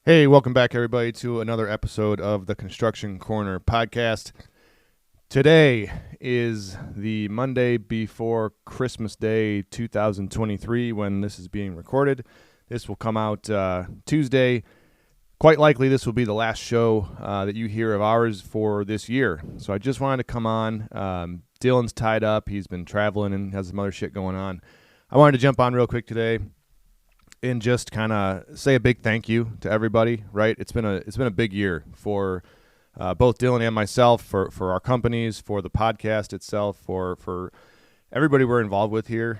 Hey, welcome back, everybody, to another episode of the Construction Corner podcast. Today is the Monday before Christmas Day 2023 when this is being recorded. This will come out Tuesday. Quite likely, this will be the last show that you hear of ours for this year. So I just wanted to come on. Dillon's tied up. He's been traveling and has some other shit going on. I wanted to jump on real quick today and just kind of say a big thank you to everybody. Right, it's been a big year for both Dillon and myself, for our companies, for the podcast itself, for everybody we're involved with here.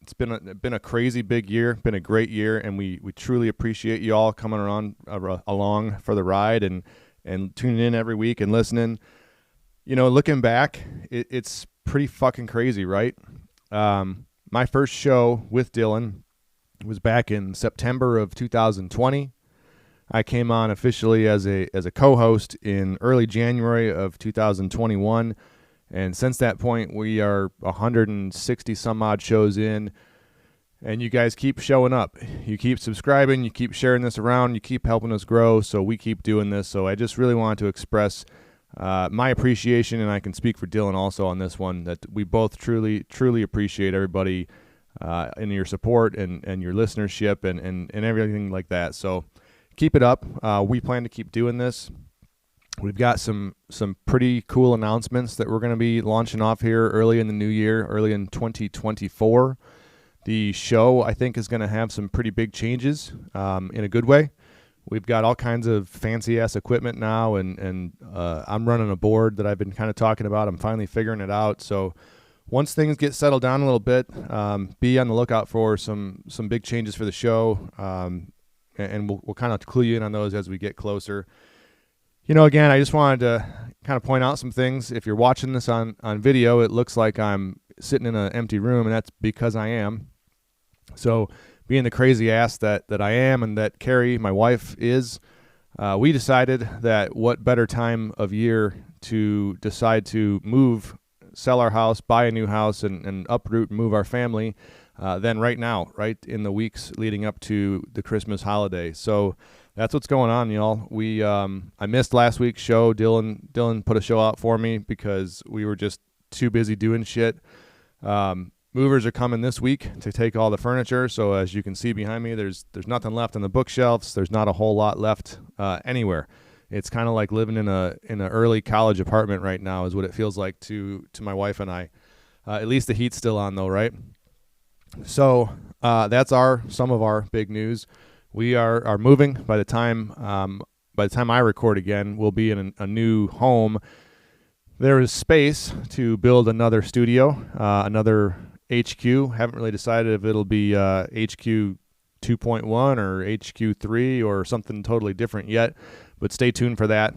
It's been a crazy big year, been a great year, and we truly appreciate you all coming along for the ride and tuning in every week and listening. You know, looking back, it's pretty fucking crazy, right? My first show with Dillon was back in September of 2020. I came on officially as a co-host in early January of 2021, and since that point we are 160 some odd shows in, and you guys keep showing up. You keep subscribing, you keep sharing this around, you keep helping us grow, so we keep doing this. So I just really wanted to express my appreciation, and I can speak for Dillon also on this one, that we both truly appreciate everybody in your support and your listenership and everything like that. So keep it up. We plan to keep doing this. We've got some pretty cool announcements that we're going to be launching off here early in the new year, early in 2024. The show, I think, is going to have some pretty big changes in a good way. We've got all kinds of fancy-ass equipment now, and I'm running a board that I've been kind of talking about. I'm finally figuring it out. So once things get settled down a little bit, be on the lookout for some big changes for the show, and we'll kind of clue you in on those as we get closer. You know, again, I just wanted to kind of point out some things. If you're watching this on video, it looks like I'm sitting in an empty room, and that's because I am. So being the crazy ass that I am, and that Carrie, my wife, is, we decided that what better time of year to decide to sell our house, buy a new house, and uproot and move our family than right now, right in the weeks leading up to the Christmas holiday. So that's what's going on, y'all. I missed last week's show. Dillon put a show out for me because we were just too busy doing shit. Movers are coming this week to take all the furniture. So as you can see behind me, there's nothing left on the bookshelves. There's not a whole lot left anywhere. It's kind of like living in an early college apartment right now is what it feels like to my wife and I. At least the heat's still on though, right? So that's some of our big news. We are moving. By the time I record again, we'll be in a new home. There is space to build another studio, another HQ. Haven't really decided if it'll be HQ 2.1 or HQ 3 or something totally different yet, but stay tuned for that.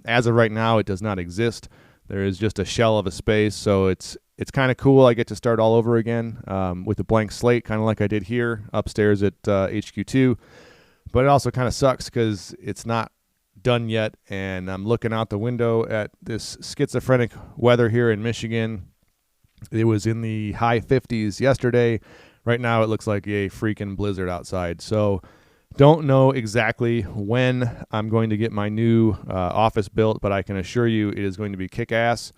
As of right now, it does not exist. There is just a shell of a space, so it's kind of cool. I get to start all over again with a blank slate, kind of like I did here upstairs at HQ2, but it also kind of sucks because it's not done yet, and I'm looking out the window at this schizophrenic weather here in Michigan. It was in the high 50s yesterday. Right now it looks like a freaking blizzard outside. So don't know exactly when I'm going to get my new office built, but I can assure you it is going to be kick-ass.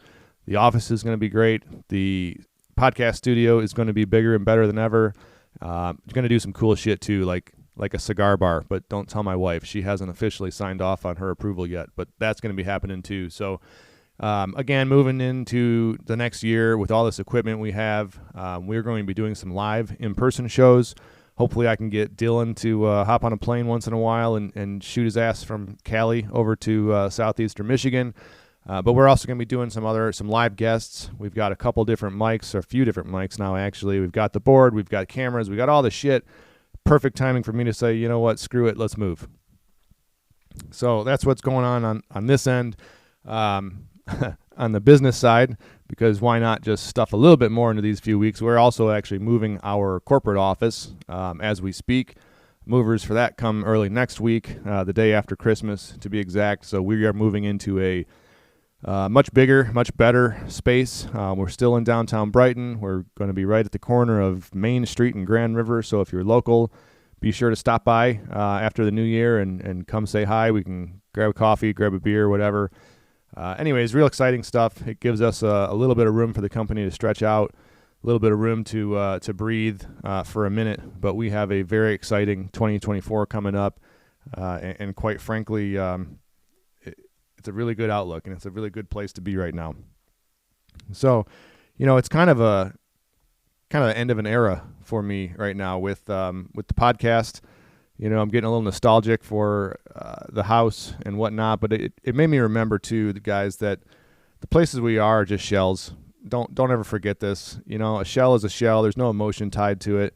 The office is going to be great. The podcast studio is going to be bigger and better than ever. Going to do some cool shit too, like a cigar bar, but don't tell my wife. She hasn't officially signed off on her approval yet, but that's going to be happening too. So again, moving into the next year with all this equipment we have, we're going to be doing some live in-person shows. Hopefully I can get Dillon to hop on a plane once in a while and shoot his ass from Cali over to southeastern Michigan. But we're also going to be doing some live guests. We've got a couple different mics, or a few different mics now actually. We've got the board, we've got cameras, we got all the shit. Perfect timing for me to say, you know what, screw it, let's move. So that's what's going on this end. On the business side, because why not just stuff a little bit more into these few weeks. We're also actually moving our corporate office as we speak. Movers for that come early next week, the day after Christmas to be exact. So we are moving into a much bigger, much better space. We're still in downtown Brighton. We're going to be right at the corner of Main Street and Grand River. So if you're local, be sure to stop by after the new year and come say hi. We can grab a coffee, grab a beer, whatever. Anyways, real exciting stuff. It gives us a little bit of room for the company to stretch out, a little bit of room to breathe for a minute. But we have a very exciting 2024 coming up, and quite frankly, it's a really good outlook, and it's a really good place to be right now. So, it's kind of the end of an era for me right now with the podcast. I'm getting a little nostalgic for the house and whatnot, but it made me remember too, the guys, that the places we are just shells. Don't ever forget this. A shell is a shell. There's no emotion tied to it.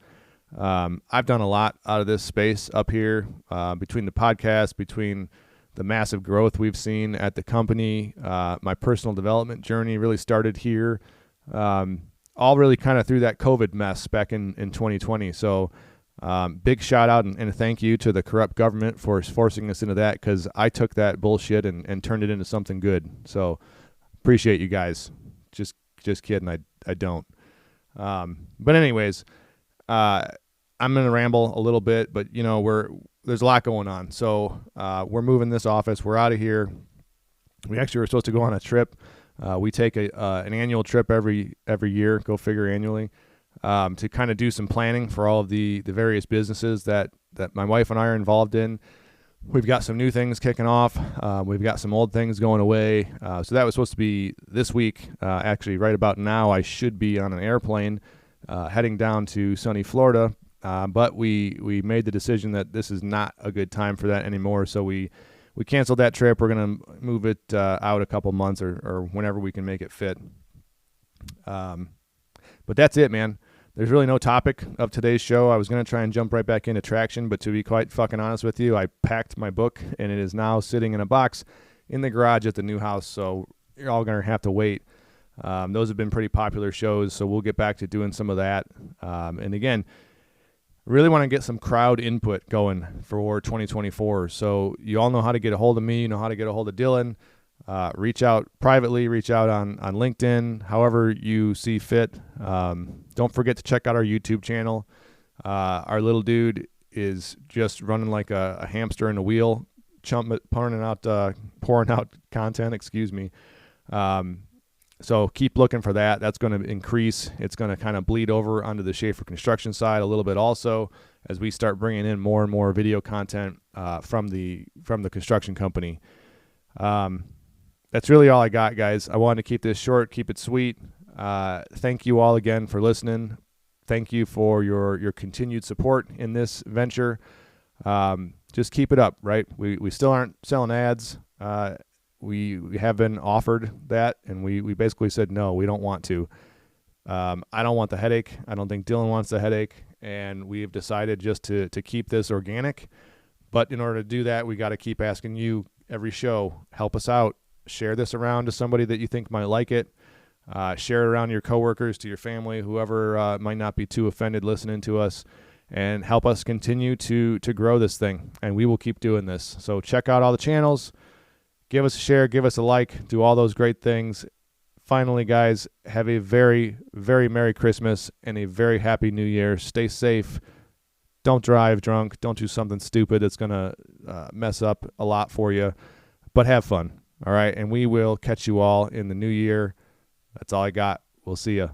I've done a lot out of this space up here, between the podcast, between the massive growth we've seen at the company. My personal development journey really started here. All really kind of through that COVID mess back in 2020. So big shout out and a thank you to the corrupt government for forcing us into that, because I took that bullshit and turned it into something good. So appreciate you guys. Just kidding. I don't. But anyways, I'm going to ramble a little bit, but there's a lot going on. So we're moving this office. We're out of here. We actually were supposed to go on a trip. We take an annual trip every year, go figure annually, to kind of do some planning for all of the various businesses that my wife and I are involved in. We've got some new things kicking off. We've got some old things going away. So that was supposed to be this week. Actually, right about now, I should be on an airplane heading down to sunny Florida. But we made the decision that this is not a good time for that anymore. So we canceled that trip. We're going to move it out a couple months or whenever we can make it fit. But that's it, man. There's really no topic of today's show. I was going to try and jump right back into traction, but to be quite fucking honest with you, I packed my book, and it is now sitting in a box in the garage at the new house, so you're all going to have to wait. Those have been pretty popular shows, so we'll get back to doing some of that. And again, really want to get some crowd input going for 2024. So you all know how to get a hold of me. You know how to get a hold of Dillon. Reach out privately, reach out on LinkedIn, however you see fit. Don't forget to check out our YouTube channel. Our little dude is just running like a hamster in a wheel, pouring out content, excuse me. So keep looking for that. That's going to increase. It's going to kind of bleed over onto the Schaefer Construction side a little bit also, as we start bringing in more and more video content from the construction company. That's really all I got, guys. I wanted to keep this short, keep it sweet. Thank you all again for listening. Thank you for your continued support in this venture. Just keep it up, right? We still aren't selling ads. We have been offered that, and we basically said, no, we don't want to. I don't want the headache. I don't think Dillon wants the headache, and we've decided just to keep this organic. But in order to do that, we got to keep asking you every show, help us out. Share this around to somebody that you think might like it. Share it around your coworkers, to your family, whoever might not be too offended listening to us, and help us continue to grow this thing. And we will keep doing this. So check out all the channels. Give us a share, give us a like, do all those great things. Finally, guys, have a very, very Merry Christmas and a very Happy New Year. Stay safe. Don't drive drunk. Don't do something stupid that's going to mess up a lot for you. But have fun, all right? And we will catch you all in the new year. That's all I got. We'll see you.